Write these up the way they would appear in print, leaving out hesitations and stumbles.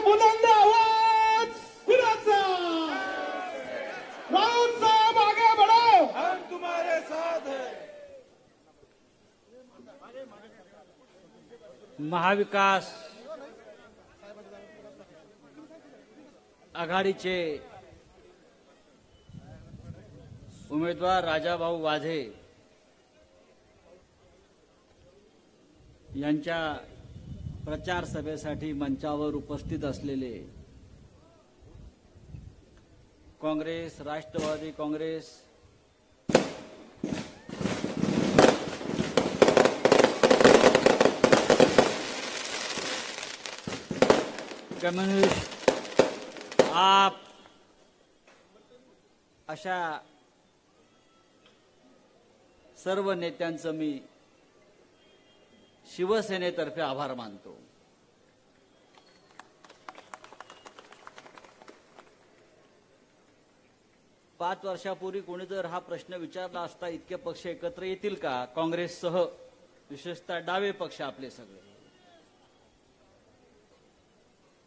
बुलंद आवाज कुणाचा? राऊत साहब आगे बढ़ो, हम तुम्हारे साथ हैं। महाविकास आघाडीचे उमेदवार राजाभाऊ वाझे यांच्या प्रचार सभेसाठी मंचावर उपस्थित असलेले काँग्रेस, राष्ट्रवादी काँग्रेस, कम्युनिस्ट, आप अशा सर्व नेत्यांचं मी शिवसेनेतर्फे आभार मानतो. पाच वर्षापूर्वी कोणी जर हा प्रश्न विचारला असता इतके पक्ष एकत्र येतील का, काँग्रेससह, विशेषतः डावे पक्ष आपले सगळे,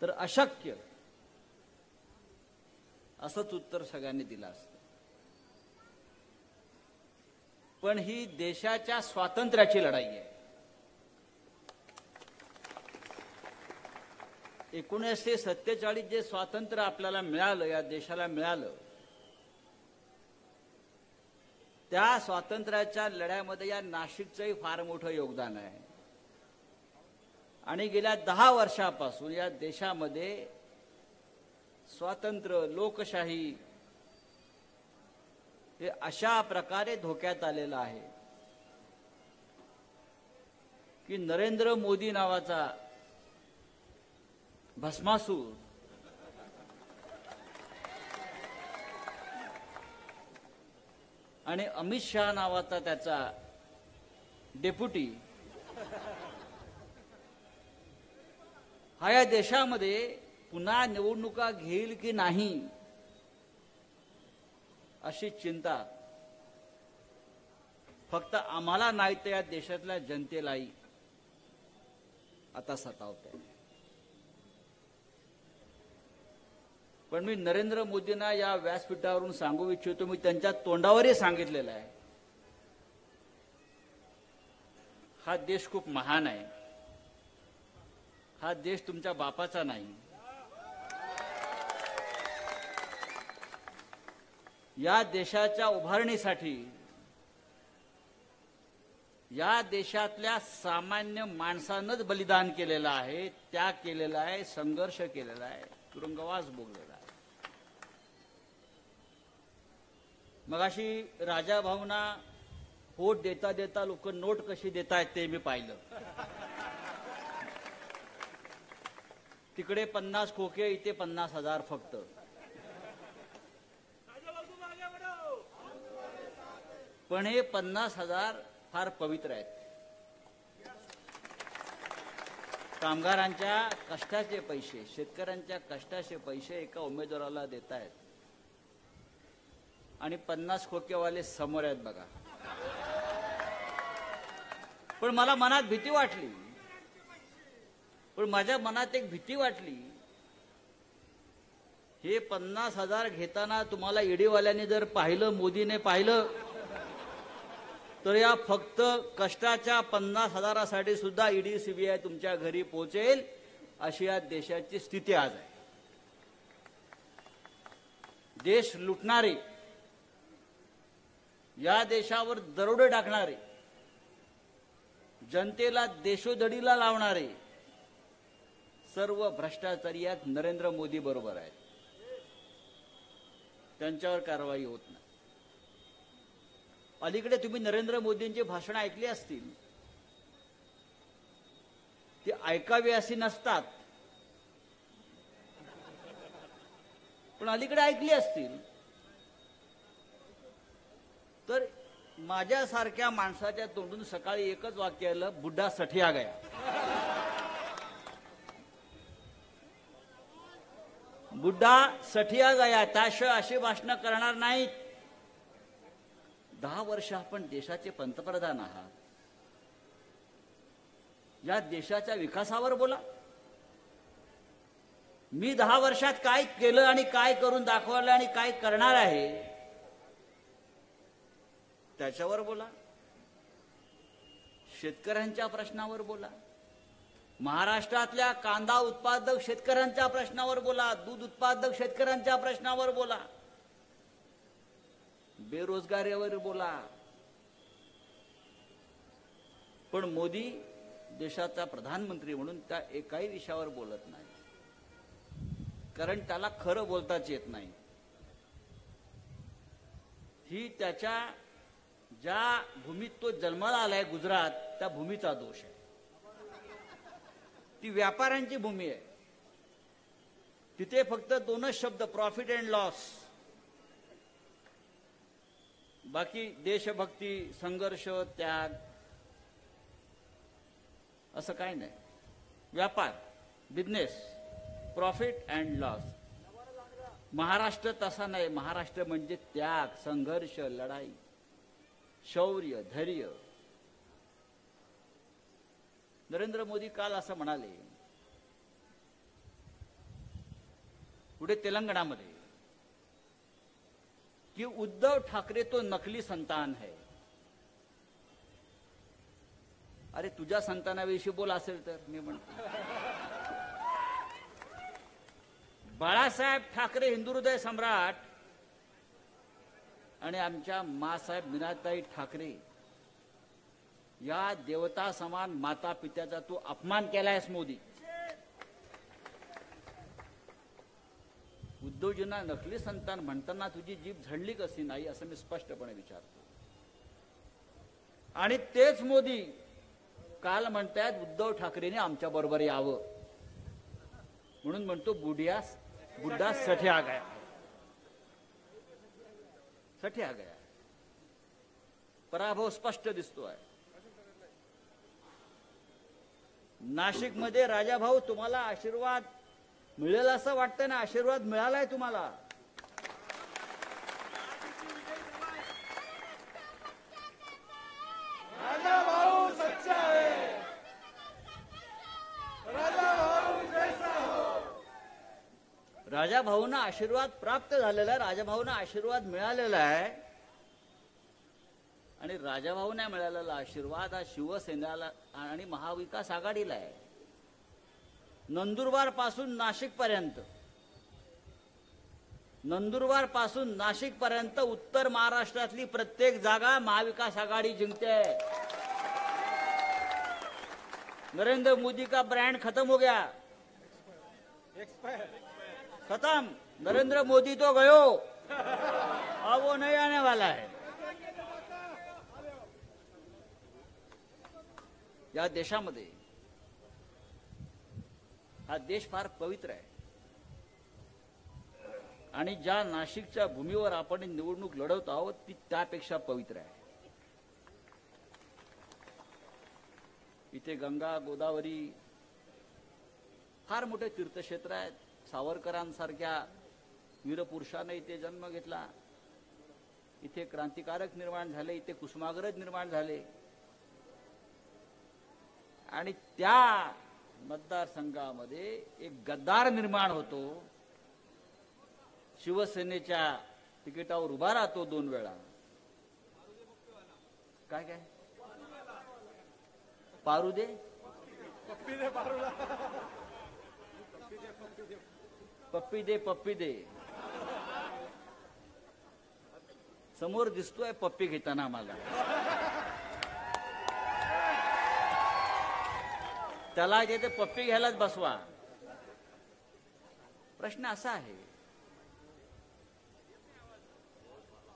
तर अशक्य असंच उत्तर सगळ्यांनी दिलं असतं. पण ही देशाच्या स्वातंत्र्याची लढाई आहे. 1947 जे स्वातंत्र्य आपल्याला मिळालं, या देशाला मिळालं, त्या स्वातंत्र्याच्या लढ्यामध्ये या नाशिकचंही फार मोठं योगदान आहे. आणि गेल्या 10 वर्षापासून या देशामध्ये स्वातंत्र्य, लोकशाही हे अशा प्रकारे धोक्यात आलेलं आहे की नरेंद्र मोदी नावाचा भस्मासूर आणि अमित शहा नावाचा त्याचा डेप्युटी हा या देशामध्ये पुन्हा निवडणुका घेईल की नाही अशी चिंता फक्त आम्हाला नाही तर या देशातल्या जनतेलाही आता सतावते. पण मी नरेंद्र मोदींना या व्यासपीठावरून सांगू इच्छितो, मी त्यांच्या तोंडावरही सांगितलेलं आहे, हा देश खूप महान आहे. हा देश तुमच्या बापाचा नाही. या देशाच्या उभारणीसाठी या देशातल्या सामान्य माणसानंच बलिदान केलेलं आहे, त्याग केलेला आहे, संघर्ष केलेला आहे, तुरुंगवास भोगलेला आहे. मगाशी राजाभाऊंना वोट देता देता लोक नोट कशी देतायत ते मी पाहिलं. तिकडे 50 खोके, इथे 50,000 फक्त. पण हे 50,000 फार पवित्र आहेत. कामगारांच्या कष्टाचे पैसे, शेतकऱ्यांच्या कष्टाचे पैसे एका उमेदवाराला देत आहेत आणि 50 खोकेवाले समोर आहेत बघा. पण मला मनात भीती वाटली, पण माझ्या मनात एक भीती वाटली, हे 50,000 घेताना तुम्हाला ईडीवाल्यांनी जर पाहिलं, मोदीने पाहिलं, तर या फक्त कष्टाच्या 50,000साठी सुद्धा ईडी, सीबीआय तुमच्या घरी पोहोचेल अशी या देशाची स्थिती आज आहे. देश लुटणारे, या देशावर दरोडे टाकणारे, जनतेला देशोधडीला लावणारे सर्व भ्रष्टाचारी आहेत नरेंद्र मोदी बरोबर आहेत. त्यांच्यावर कारवाई होत नाही. अलीकडे तुम्ही नरेंद्र मोदींची भाषणं ऐकली असतील, ती ऐकावी अशी नसतात, पण अलीकडे ऐकली असतील तर माझ्यासारख्या माणसाच्या तोंडून सकाळी एकच वाक्य आलं, बुड्ढा सठिया गया. बुड्ढा सठिया गया. त्याशिवाय अशी भाषणं करणार नाहीत. 10 वर्ष आपण देशाचे पंतप्रधान आहात. या देशाच्या विकासावर बोला. मी 10 वर्षात काय केलं आणि काय करून दाखवलं आणि काय करणार आहे त्याच्यावर बोला. शेतकऱ्यांच्या प्रश्नावर बोला. महाराष्ट्रातल्या कांदा उत्पादक शेतकऱ्यांच्या प्रश्नावर बोला. दूध उत्पादक शेतकऱ्यांच्या प्रश्नावर बोला. बेरोजगारीवर बोला. पण मोदी देशाचा प्रधानमंत्री म्हणून त्या एकाही विषयावर बोलत नाही, कारण त्याला खरं बोलताच येत नाही. ही त्याच्या ज्या भूमीत तो जन्माला आलाय गुजरात, त्या भूमीचा दोष आहे. ती व्यापाऱ्यांची भूमी आहे. तिथे फक्त 2च शब्द, प्रॉफिट अँड लॉस. बाकी देशभक्ती, संघर्ष, त्याग असं काय नाही. व्यापार, business, profit and loss. Maharashtra तसा नाही. महाराष्ट्र म्हणजे त्याग, संघर्ष, लढाई, शौर्य, धैर्य. नरेंद्र मोदी काल असं म्हणाले पुढे तेलंगणामध्ये की उद्धव ठाकरे तो नकली संतान है. अरे तुझ्या संतानाविषयी बोल असेल तर मी म्हणतो. बाळासाहेब ठाकरे हिंदुहृदय सम्राट आणि आमच्या मासाहेब मीनाताई ठाकरे या देवता समान माता पित्याचा तू अपमान केलायस मोदी. उद्धवजींना नकली संतान म्हणताना तुझी जीभ झडली कशी नाही असं मी स्पष्टपणे विचारतो. आणि तेच मोदी काल म्हणतायत उद्धव ठाकरेने आमच्या बरोबर यावं, म्हणून म्हणतो बुड्ढा सठे आ गया. सठे आ गया. पराभव स्पष्ट दिसतोय. नाशिकमध्ये राजाभाऊ तुम्हाला आशीर्वाद मिळेल असं वाटतं ना? आशीर्वाद मिळालाय तुम्हाला. राजा भाऊ सच्चा है, राजा भाऊ जैसा हो. राजाभाऊंना आशीर्वाद प्राप्त झालेला आहे. राजाभाऊंना आशीर्वाद मिळालेला आहे. आणि राजाभाऊंना मिळालेला आशीर्वाद हा शिवसेनेला आणि महाविकास आघाडीला आहे. नंदुरबार पासून नाशिक पर्यंत उत्तर महाराष्ट्रातली प्रत्येक जागा महाविकास आघाडी जिंकते. नरेंद्र मोदी का ब्रांड खत्म हो गया. खत्म. नरेंद्र मोदी तो गयो, अब वो नहीं आने वाला है. या देशामध्ये हा देश फार पवित्र आहे. आणि ज्या नाशिकच्या भूमीवर आपण निवडणूक लढवत आहोत ती त्यापेक्षा पवित्र आहे. इथे गंगा, गोदावरी फार मोठे तीर्थक्षेत्र आहेत. सावरकरांसारख्या वीरपुरुषाने इथे जन्म घेतला. इथे क्रांतिकारक निर्माण झाले. इथे कुसुमाग्रज निर्माण झाले. आणि त्या मतदारसंघामध्ये एक गद्दार निर्माण होतो. शिवसेनेच्या तिकिटावर उभा राहतो 2 वेळा. काय काय पारुदे, पप्पी दे. समोर दिसतोय पप्पी घेताना मला. त्याला इथे पप्पी घ्यायलाच बसवा. प्रश्न असा आहे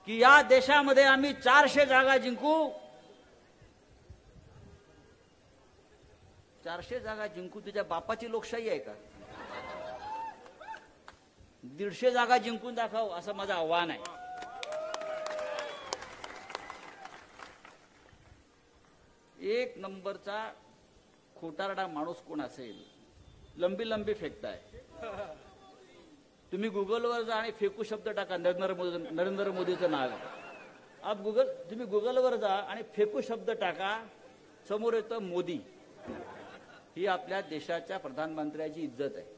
की या देशामध्ये आम्ही 400 जागा जिंकू. 400 जागा जिंकू. तुझ्या बापाची लोकशाही आहे का? 150 जागा जिंकून दाखव असं माझं आव्हान आहे. एक नंबरचा खोटारडा माणूस कोण असेल? लंबी फेकताय. तुम्ही गुगलवर जा आणि फेकू शब्द टाका. नरेंद्र मोदीचं नाव. तुम्ही गुगलवर जा आणि फेकू शब्द टाका. समोर येतं मोदी. ही आपल्या देशाच्या प्रधानमंत्र्याची इज्जत आहे.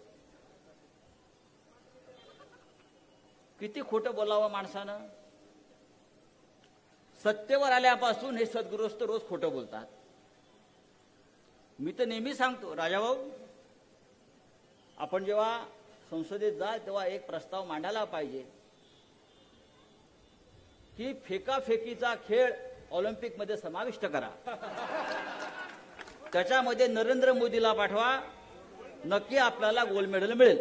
किती खोटं बोलावं माणसानं. सत्तेवर आल्यापासून हे सद्गृहस्थ रोज खोटं बोलतात. मी तर नेहमी सांगतो, राजाभाऊ, आपण जेव्हा संसदेत जाल तेव्हा एक प्रस्ताव मांडायला पाहिजे की फेकाफेकीचा खेळ ऑलिम्पिकमध्ये समाविष्ट करा. त्याच्यामध्ये नरेंद्र मोदीला पाठवा, नक्की आपल्याला गोल्ड मेडल मिळेल.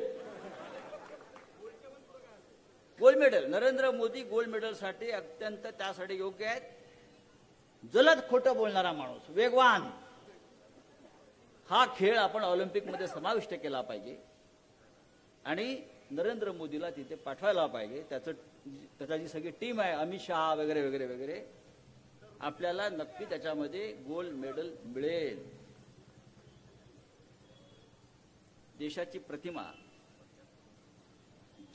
Gold medal, Narendra Modi gold मेडलसाठी अत्यंत त्यासाठी योग्य आहेत. जलद खोटं बोलणारा माणूस, वेगवान, हा खेळ आपण ऑलिम्पिकमध्ये समाविष्ट केला पाहिजे आणि नरेंद्र मोदीला तिथे पाठवायला पाहिजे. त्याचा जी सगळी टीम आहे, अमित शहा वगैरे वगैरे वगैरे, आपल्याला नक्की त्याच्यामध्ये गोल्ड मेडल मिळेल. देशाची प्रतिमा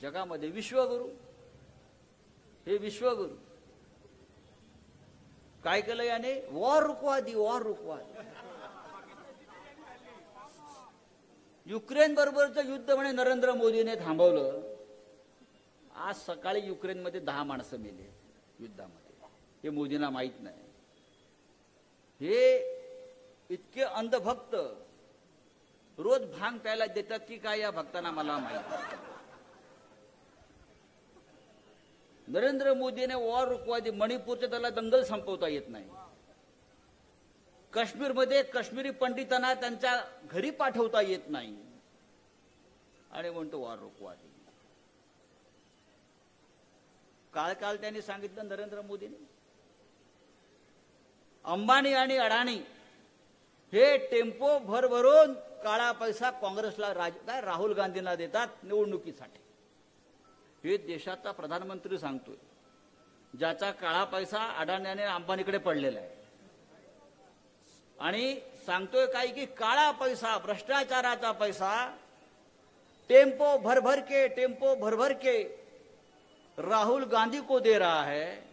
जगामध्ये विश्वगुरु, हे विश्वगुरु काय केलं याने? वॉर रुकवा दी, वॉर रुकवा. युक्रेन बरोबरचं युद्ध म्हणे नरेंद्र मोदीने थांबवलं. आज सकाळी युक्रेनमध्ये 10 माणसं मेले युद्धामध्ये. हे मोदींना माहित नाही. हे इतके अंधभक्त रोज भांग प्यायला देतात की काय या भक्तांना मला माहित. नरेंद्र मोदीने वॉर रुकवा दी. मणिपूरचे त्याला दंगल संपवता येत नाही. काश्मीरमध्ये काश्मीरी पंडितांना त्यांच्या घरी पाठवता येत नाही आणि म्हणतो वॉर रुकवा दी. काल त्यांनी सांगितलं नरेंद्र मोदींनी, अंबानी आणि अडाणी हे टेम्पो भरभरून काळा पैसा काँग्रेसला राहुल गांधींना देतात निवडणुकीसाठी. हे देशाचा प्रधानमंत्री सांगतोय, ज्याचा काळा पैसा अडाणी आणि अंबानीकडे पडलेला आहे. आणि सांगतोय काय की काळा पैसा, भ्रष्टाचाराचा पैसा टेम्पो भर भर के राहुल गांधी को दे रहा है.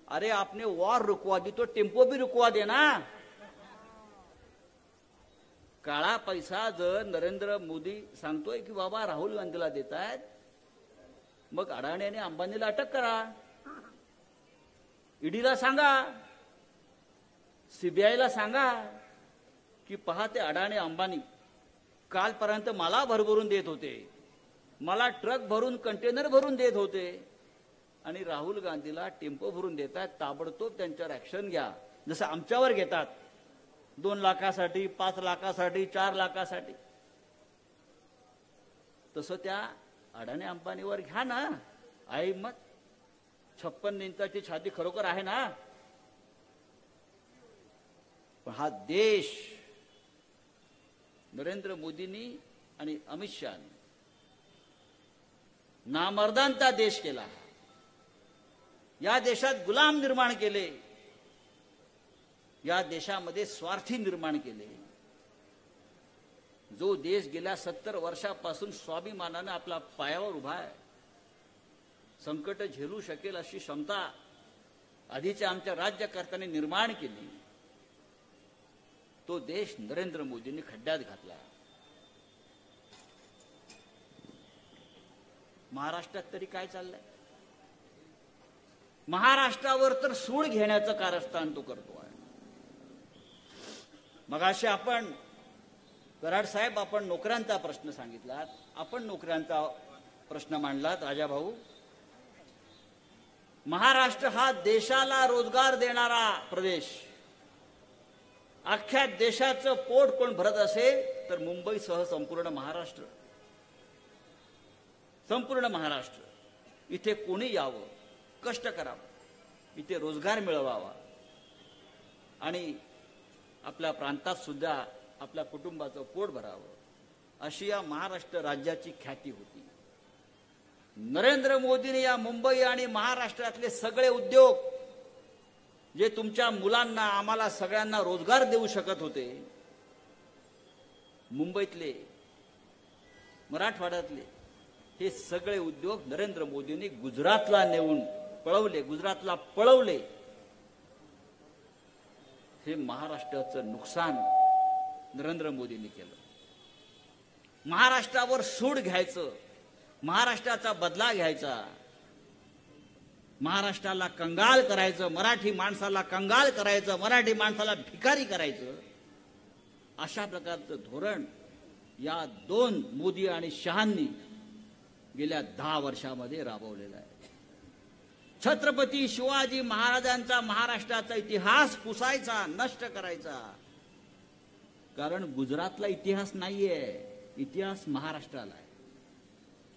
अरे आपने वॉर रुकवा दी तो टेम्पो भी रुकवा देना. काळा पैसा जर नरेंद्र मोदी सांगतोय की बाबा राहुल गांधीला देत आहेत, मग अडाणी आणि अंबानीला अटक करा. ईडीला सांगा, सीबीआयला सांगा की पहा ते अडाणी अंबानी कालपर्यंत मला भरभरून देत होते, मला ट्रक भरून कंटेनर भरून देत होते आणि राहुल गांधीला टेम्पो भरून देतात. ताबडतोब त्यांच्यावर ऍक्शन घ्या. जसं आमच्यावर घेतात 2 लाखासाठी, 5 लाखासाठी, 4 लाखासाठी, तसं त्या अडाणी अंबानीवर घ्या ना. आई मत 56 इंचाची छाती खरोखर आहे ना. पण हा देश नरेंद्र मोदींनी आणि अमित शहानी नामर्दांचा देश केला. या देशात गुलाम निर्माण केले, या देशामध्ये स्वार्थी निर्माण केले. जो देश गेल्या 70 वर्षापासून स्वाभिमानाने आपल्या पायावर उभा आहे, संकट झेलू शकेल अशी क्षमता आधीच्या आमच्या राज्यकर्त्यांनी निर्माण केली, तो देश नरेंद्र मोदींनी खड्ड्यात घातला. महाराष्ट्रात तरी काय चाललंय? महाराष्ट्रावर तर सूड घेण्याचं कारस्थान तो करतो आहे. मगाशी आपण कराड साहेब, आपण नोकऱ्यांचा प्रश्न सांगितलात, आपण नोकऱ्यांचा प्रश्न मांडलात. राजाभाऊ, महाराष्ट्र हा देशाला रोजगार देणारा प्रदेश. अख्ख्या देशाचं पोट कोण भरत असेल तर मुंबईसह संपूर्ण महाराष्ट्र. संपूर्ण महाराष्ट्र इथे कोणी यावं, कष्ट करावं, इथे रोजगार मिळवावा आणि आपल्या प्रांतात सुद्धा आपल्या कुटुंबाचं पोट भरावं, अशी या महाराष्ट्र राज्याची ख्याती होती. नरेंद्र मोदीने या मुंबई आणि महाराष्ट्रातले सगळे उद्योग जे तुमच्या मुलांना, आम्हाला सगळ्यांना रोजगार देऊ शकत होते, मुंबईतले, मराठवाड्यातले हे सगळे उद्योग नरेंद्र मोदींनी गुजरातला नेऊन पळवले, गुजरातला पळवले. हे महाराष्ट्राचं नुकसान नरेंद्र मोदींनी केलं. महाराष्ट्रावर सूड घ्यायचं, महाराष्ट्राचा बदला घ्यायचा, महाराष्ट्राला कंगाल करायचं, मराठी माणसाला कंगाल करायचं, मराठी माणसाला भिकारी करायचं, अशा प्रकारचं धोरण या दोन मोदी आणि शहांनी गेल्या 10 वर्षामध्ये राबवलेलं आहे. छत्रपती शिवाजी महाराजांचा महाराष्ट्राचा इतिहास पुसायचा, नष्ट करायचा. कारण गुजरातला इतिहास नाहीये, इतिहास महाराष्ट्राला आहे,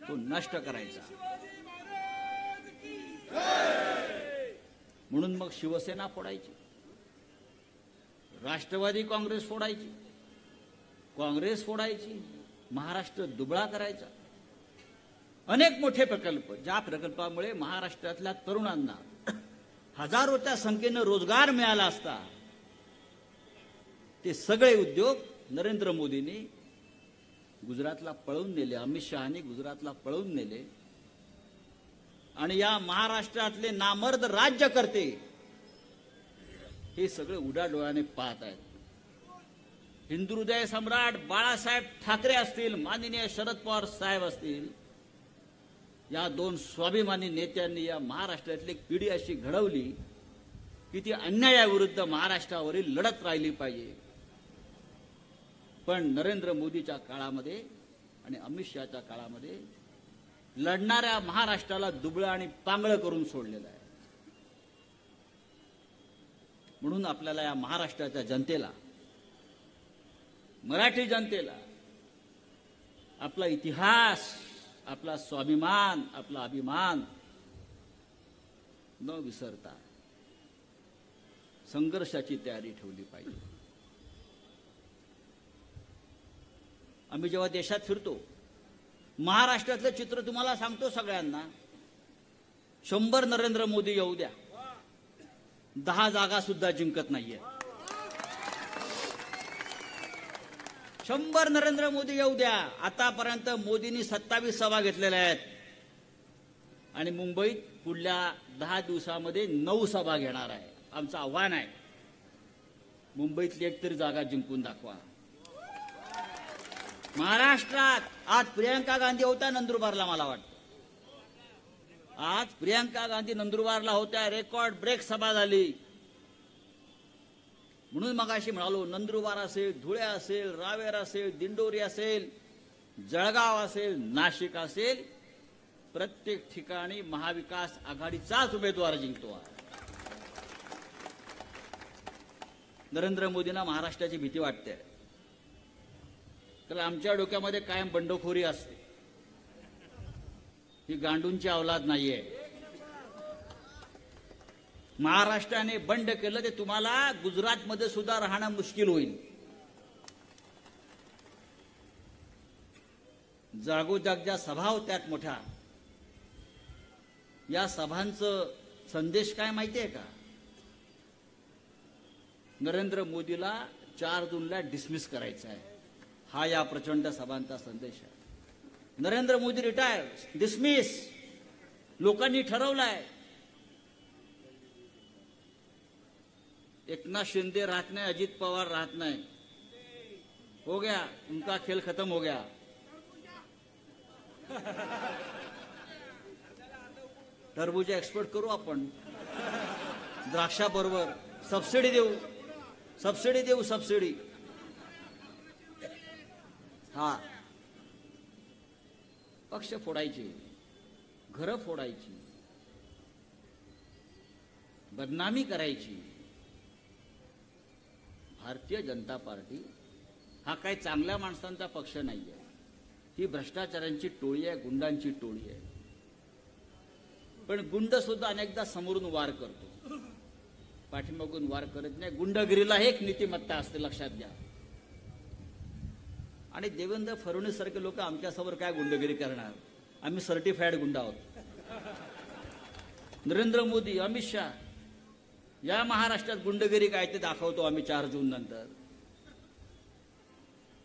तो नष्ट करायचा. म्हणून मग शिवसेना फोडायची, राष्ट्रवादी काँग्रेस फोडायची, काँग्रेस फोडायची, महाराष्ट्र दुबळा करायचा. अनेक मोठे प्रकल्प, ज्या प्रकल्पामुळे महाराष्ट्रातल्या तरुणांना हजारोच्या संख्येनं रोजगार मिळाला असता, ते सगळे उद्योग नरेंद्र मोदींनी गुजरातला पळवून नेले, अमित शहानी गुजरातला पळवून नेले. आणि या महाराष्ट्रातले नामर्द राज्यकर्ते हे सगळे उडाडोळ्याने पाहत आहेत. हिंदू हृदय सम्राट बाळासाहेब ठाकरे असतील, माननीय शरद पवार साहेब असतील, या दोन स्वाभिमानी नेत्यांनी या महाराष्ट्रातली एक पिढी अशी घडवली की ती अन्यायाविरुद्ध महाराष्ट्रावरील लढत राहिली पाहिजे. पण नरेंद्र मोदीच्या काळामध्ये आणि अमित शहाच्या काळामध्ये लढणाऱ्या महाराष्ट्राला दुबळं आणि पांगळं करून सोडलेलं आहे. म्हणून आपल्याला या महाराष्ट्राच्या जनतेला, मराठी जनतेला आपला इतिहास, आपला स्वाभिमान, आपला अभिमान न विसरता संघर्षाची तयारी ठेवली पाहिजे. आम्ही जेव्हा देशात फिरतो, महाराष्ट्रातलं चित्र तुम्हाला सांगतो सगळ्यांना. 100 नरेंद्र मोदी येऊ द्या, 10 जागा सुद्धा जिंकत नाहीये. 100 नरेंद्र मोदी येऊ द्या. आतापर्यंत मोदींनी 27 सभा घेतलेल्या आहेत आणि मुंबईत पुढल्या 10 दिवसामध्ये 9 सभा घेणार आहे. आमचं आव्हान आहे, मुंबईतली एक तरी जागा जिंकून दाखवा. महाराष्ट्रात आज प्रियंका गांधी होत्या नंदुरबारला, मला वाटतं आज प्रियंका गांधी नंदुरबारला होत्या, रेकॉर्ड ब्रेक सभा झाली. म्हणून मगाशी म्हणालो, नंदुरबार असेल, धुळे असेल, रावेर असेल, दिंडोरी असेल, जळगाव असेल, नाशिक असेल, प्रत्येक ठिकाणी महाविकास आघाडीचाच उमेदवार जिंकतो. नरेंद्र मोदींना महाराष्ट्राची भीती वाटते, तर आमच्या डोक्यामध्ये कायम बंडखोरी असते. ही गांडूंची औलाद नाहीये. महाराष्ट्राने बंड केलं ते तुम्हाला गुजरातमध्ये सुद्धा राहणं मुश्किल होईल. जागोजागच्या सभा होत्यात मोठ्या, या सभांचं संदेश काय माहितीये का? नरेंद्र मोदीला 4 जूनला डिसमिस करायचं आहे, हा या प्रचंड सभांचा संदेश आहे. नरेंद्र मोदी रिटायर, डिसमिस, लोकांनी ठरवलंय. एकनाथ शिंदे राहत नाही, अजित पवार राहत नाही. हो गया, उनका खेल खत्म हो गया. टरबूजा एक्सपोर्ट करू आपण, द्राक्षाबरोबर सबसिडी देऊ, सबसिडी देऊ, सबसिडी. हा, पक्ष फोडायचे, घरं फोडायची, बदनामी करायची. भारतीय जनता पार्टी हा काही चांगल्या माणसांचा पक्ष नाहीये, ही भ्रष्टाचारांची टोळी आहे, गुंडांची टोळी आहे. पण गुंड सुद्धा अनेकदा समोरून वार करतो, पाठीमागून वार करत नाही. गुंडगिरीला एक नीतिमत्ता असते, लक्षात घ्या. आणि देवेंद्र फडणवीस सारखे लोक आमच्यासमोर काय गुंडगिरी करणार? आम्ही सर्टिफाईड गुंड आहोत. नरेंद्र मोदी, अमित शहा, या महाराष्ट्रात गुंडगिरी काय ते दाखवतो आम्ही 4 जून नंतर.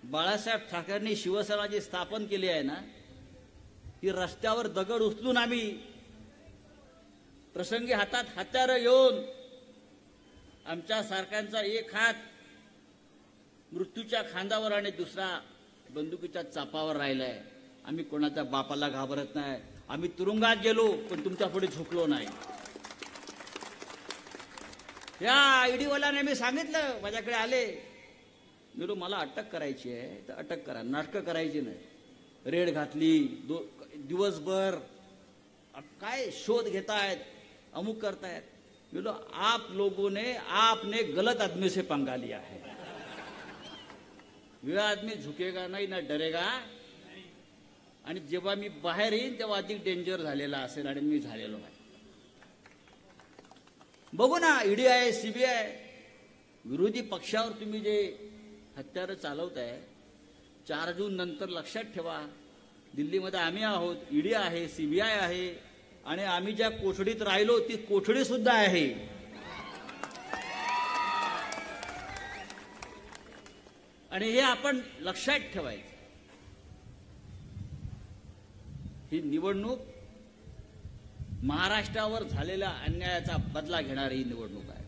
बाळासाहेब ठाकरेंनी शिवसेना जी स्थापन केली आहे ना, ती रस्त्यावर दगड उचलून आम्ही प्रसंगी हातात हत्यारं घेऊन, आमच्या सारख्यांचा एक हात मृत्यूच्या खांद्यावर आणि दुसरा बंदुकीच्या चापावर राहिलाय. आम्ही कोणाच्या बापाला घाबरत नाही. आम्ही तुरुंगात गेलो पण तुमच्या पुढे झुकलो नाही. या ईडीवाल्याने मी सांगितलं, माझ्याकडे आले, मी मला अटक करायची आहे तर अटक करा, नाटकं करायची नाही. रेड घातली, दिवसभर काय शोध घेतायत, अमुक करतायत. मी आप लोगों ने आपने गलत आदमी से पंगा लिया है. यह आदमी झुकेगा नाही ना डरेगा. आणि जेव्हा मी बाहेर येईन तेव्हा अधिक डेंजर झालेला असेल आणि मी झालेलो आहे. बघू ना, ईडी आहे, सीबीआय, विरोधी पक्षावर तुम्ही जे हत्यारं चालवताय, 4 जून नंतर लक्षात ठेवा, दिल्लीमध्ये आम्ही आहोत, ईडी आहे, सीबीआय आहे, आणि आम्ही ज्या कोठडीत राहिलो ती कोठडी सुद्धा आहे. आणि हे आपण लक्षात ठेवायचं. ही निवडणूक महाराष्ट्रावर झालेल्या अन्यायाचा बदला घेणारी ही निवडणूक आहे.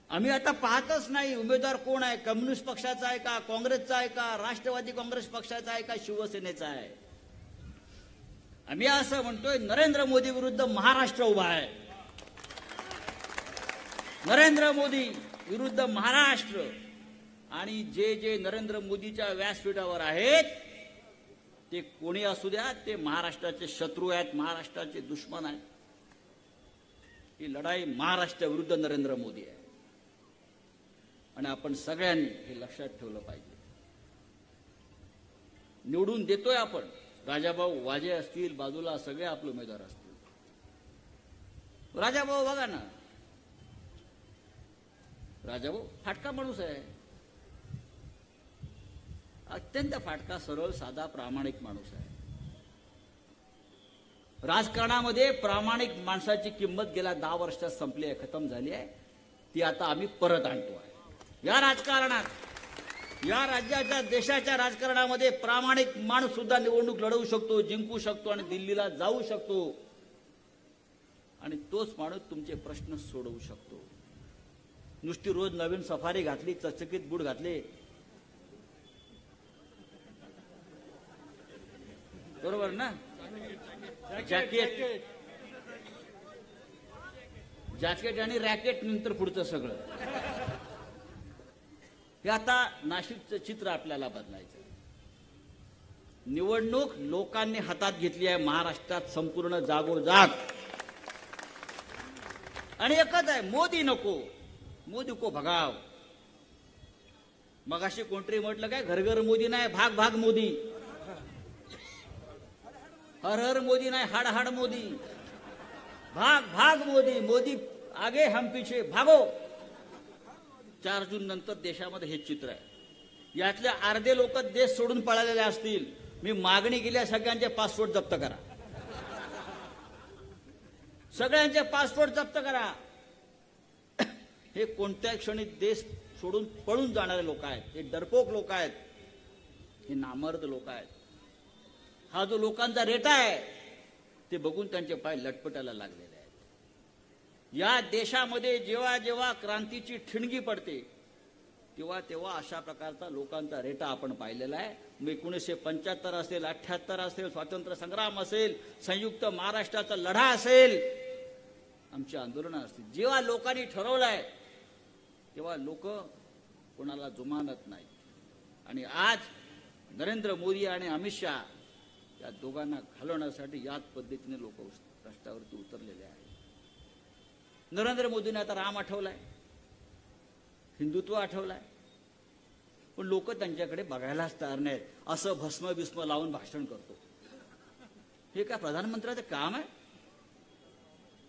आम्ही आता पाहतच नाही उमेदवार कोण आहे, कम्युनिस्ट पक्षाचा आहे का, काँग्रेसचा आहे का, राष्ट्रवादी काँग्रेस पक्षाचा आहे का, शिवसेनेचा आहे. आम्ही असं म्हणतोय, नरेंद्र मोदी विरुद्ध महाराष्ट्र उभा आहे. नरेंद्र मोदी विरुद्ध महाराष्ट्र. आणि जे जे नरेंद्र मोदीच्या व्यासपीठावर आहेत ते कोणी असू द्या, ते महाराष्ट्राचे शत्रू आहेत, महाराष्ट्राचे दुश्मन आहेत. ही लढाई महाराष्ट्र विरुद्ध नरेंद्र मोदी आहे. आणि आपण सगळ्यांनी हे लक्षात ठेवलं पाहिजे. निवडून देतोय आपण, राजाभाऊ वाजे असतील, बाजूला सगळे आपले उमेदवार असतील. राजाभाऊ बघा ना, राजाभाऊ फाटका माणूस आहे, अत्यंत फाटका, सरळ, साधा, प्रामाणिक माणूस आहे. राजकारणामध्ये प्रामाणिक माणसाची किंमत गेल्या 10 वर्षात संपली आहे, खतम झाली आहे. ती आता आम्ही परत आणतो आहे. या राजकारणात, या राज्याच्या, देशाच्या राजकारणामध्ये प्रामाणिक माणूस सुद्धा निवडणूक लढवू शकतो, जिंकू शकतो आणि दिल्लीला जाऊ शकतो. आणि तोच माणूस तुमचे प्रश्न सोडवू शकतो. नुसती रोज नवीन सफारी घातली, चकचकीत बूट घातले, बरोबर ना, जॅकेट आणि रॅकेट नंतर पुढचं सगळं. हे आता नाशिकचं चित्र आपल्याला बदलायचं. निवडणूक लोकांनी हातात घेतली आहे महाराष्ट्रात संपूर्ण जागोजाग. आणि एकच आहे, मोदी नको, मोदी को भगाव. मगाशी कोणतरी म्हटलं काय, घर घर मोदी नाही, भाग भाग मोदी. हर हर मोदी नाही, हाड हाड मोदी, भाग भाग मोदी. मोदी आगे हम पीछे, भागो. 4 जून नंतर देशामध्ये हे चित्र आहे. यातले अर्धे लोक देश सोडून पळालेले असतील. मी मागणी केली आहे, सगळ्यांचे पासपोर्ट जप्त करा, सगळ्यांचे पासपोर्ट जप्त करा. हे कोणत्या क्षणी देश सोडून पळून जाणारे लोक आहेत. हे डरपोक लोक आहेत, हे नामर्द लोक आहेत. हा जो लोकांचा रेटा आहे ते बघून त्यांचे पाय लटपटायला लागलेले आहेत. या देशामध्ये जेव्हा जेव्हा क्रांतीची ठिणगी पडते तेव्हा तेव्हा अशा प्रकारचा लोकांचा रेटा आपण पाहिलेला आहे. 1975 असेल, 78 असेल, स्वातंत्र्य संग्राम असेल, संयुक्त महाराष्ट्राचा लढा असेल, आमची आंदोलनं असतील, जेव्हा लोकांनी ठरवलंय तेव्हा लोक कोणाला जुमानत नाही. आणि आज नरेंद्र मोदी आणि अमित शहा या दोघांना घालवण्यासाठी याच पद्धतीने लोक रस्त्यावरती उतरलेले आहेत. नरेंद्र मोदीने आता राम आठवलाय, हिंदुत्व आठवलाय, पण लोक त्यांच्याकडे बघायलाच तयार नाहीत. असं भस्म बिस्म लावून भाषण करतो. हे काय प्रधानमंत्र्याचं काम आहे?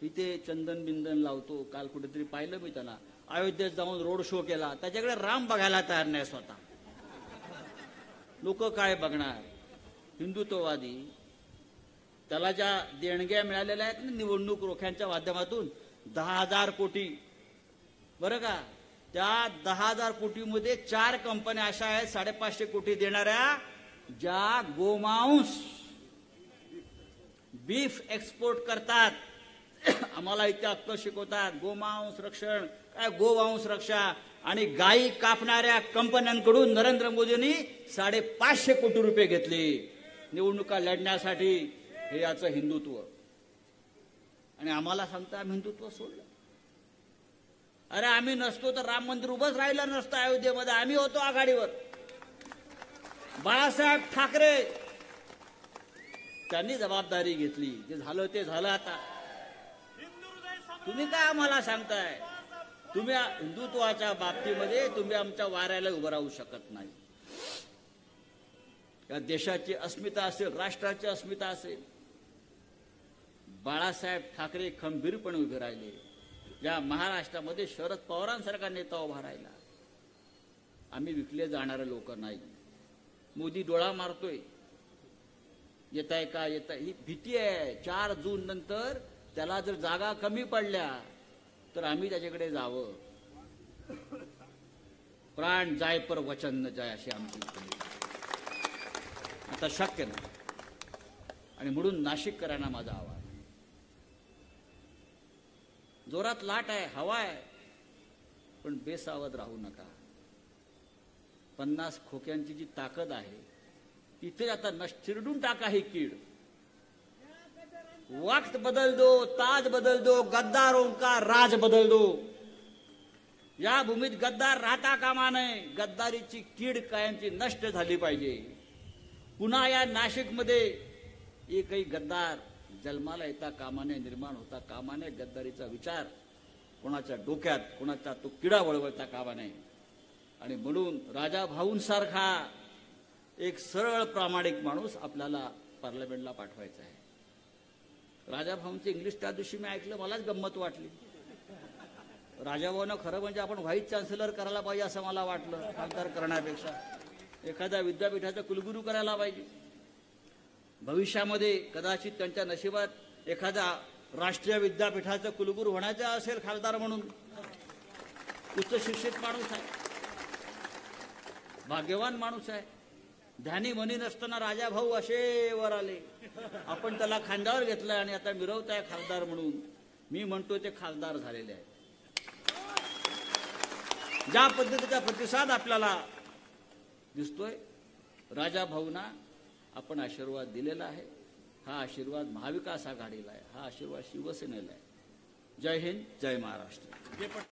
इथे चंदन बिंदन लावतो. काल कुठेतरी पाहिलं मी त्याला, अयोध्येत जाऊन रोड शो केला, त्याच्याकडे राम बघायला तयार नाही स्वतः. लोक काय बघणार? हिंदुत्ववादी, त्याला ज्या देणग्या मिळालेल्या आहेत ना निवडणूक रोख्यांच्या माध्यमातून, 10,000 कोटी, बरं का, त्या 10,000 कोटीमध्ये 4 कंपन्या अशा आहेत 550 कोटी देणाऱ्या, ज्या गोमांस, बीफ एक्सपोर्ट करतात. आम्हाला इथे अक्कल शिकवतात, गोमांस रक्षण काय, गोवंश रक्षा. आणि गायी कापणाऱ्या कंपन्यांकडून नरेंद्र मोदींनी 550 कोटी रुपये घेतले निवडणुका लढण्यासाठी. हे याचं हिंदुत्व. आणि आम्हाला सांगता आम्ही हिंदुत्व सोडलं. अरे आम्ही नसतो तर राम मंदिर उभंच राहिलं नसतं अयोध्येमध्ये, आम्ही होतो आघाडीवर. बाळासाहेब ठाकरे त्यांनी जबाबदारी घेतली, जे झालं ते झालं. आता तुम्ही काय आम्हाला सांगताय? तुम्ही हिंदुत्वाच्या बाबतीमध्ये तुम्ही आमच्या वाऱ्याला उभं राहू शकत नाही. या देशाची अस्मिता असेल, राष्ट्राची अस्मिता असेल, बाळासाहेब ठाकरे खंबीरपणे उभे राहिले. या महाराष्ट्रामध्ये शरद पवारांसारखा नेता उभा राहिला. आम्ही विकले जाणारे लोक नाही. मोदी डोळा मारतोय, येत आहे का, येत आहे, ही भीती आहे. 4 जून नंतर त्याला जर जागा कमी पडल्या तर आम्ही त्याच्याकडे जावं. प्राण जाय पर वचन न जाय अशी आमची आता शक्य नाही. आणि म्हणून नाशिककरांना माझा आवाज, जोरात लाट आहे, हवा आहे, पण बेसावध राहू नका. 50 खोक्यांची जी ताकद आहे तिथे आता चिरडून टाका ही कीड. वक्त बदल दो, ताज बदल दो, गद्दारों का राज बदल दो. या भूमीत गद्दार राहता कामा नये. गद्दारीची कीड कायमची नष्ट झाली पाहिजे. पुन्हा या नाशिकमध्ये एकही गद्दार जन्माला येता कामा नये, निर्माण होता कामा नये. गद्दारीचा विचार कोणाच्या डोक्यात, कोणाचा तो किडा वळवळता कामा नये. आणि म्हणून राजा भाऊंसारखा एक सरळ प्रामाणिक माणूस आपल्याला पार्लमेंटला पाठवायचा आहे. राजा भाऊंचे इंग्लिश त्या दिवशी मी ऐकलं, मलाच गंमत वाटली. राजाभाऊंना खरं म्हणजे आपण व्हाईस चान्सलर करायला पाहिजे असं मला वाटलं. खासदार करण्यापेक्षा एखाद्या विद्यापीठाचा कुलगुरू करायला पाहिजे. भविष्यामध्ये कदाचित त्यांच्या नशिबात एखाद्या राष्ट्रीय विद्यापीठाचा कुलगुरू होण्याचा असेल खासदार म्हणून. उच्च शिक्षित माणूस आहे, भाग्यवान माणूस आहे. ध्यानी मनी नसताना राजा भाऊ असे वर आले. आपण त्याला खांद्यावर घेतलं आणि आता मिरवताय खासदार म्हणून. मी म्हणतो ते खासदार झालेले आहे. ज्या पद्धतीचा प्रतिसाद आपल्याला दिसतोय, राजा भाऊंना आपण आशीर्वाद दिलेला आहे. हा आशीर्वाद महाविकास आघाडीला आहे, हा आशीर्वाद शिवसेनेला आहे. जय हिंद, जय महाराष्ट्र.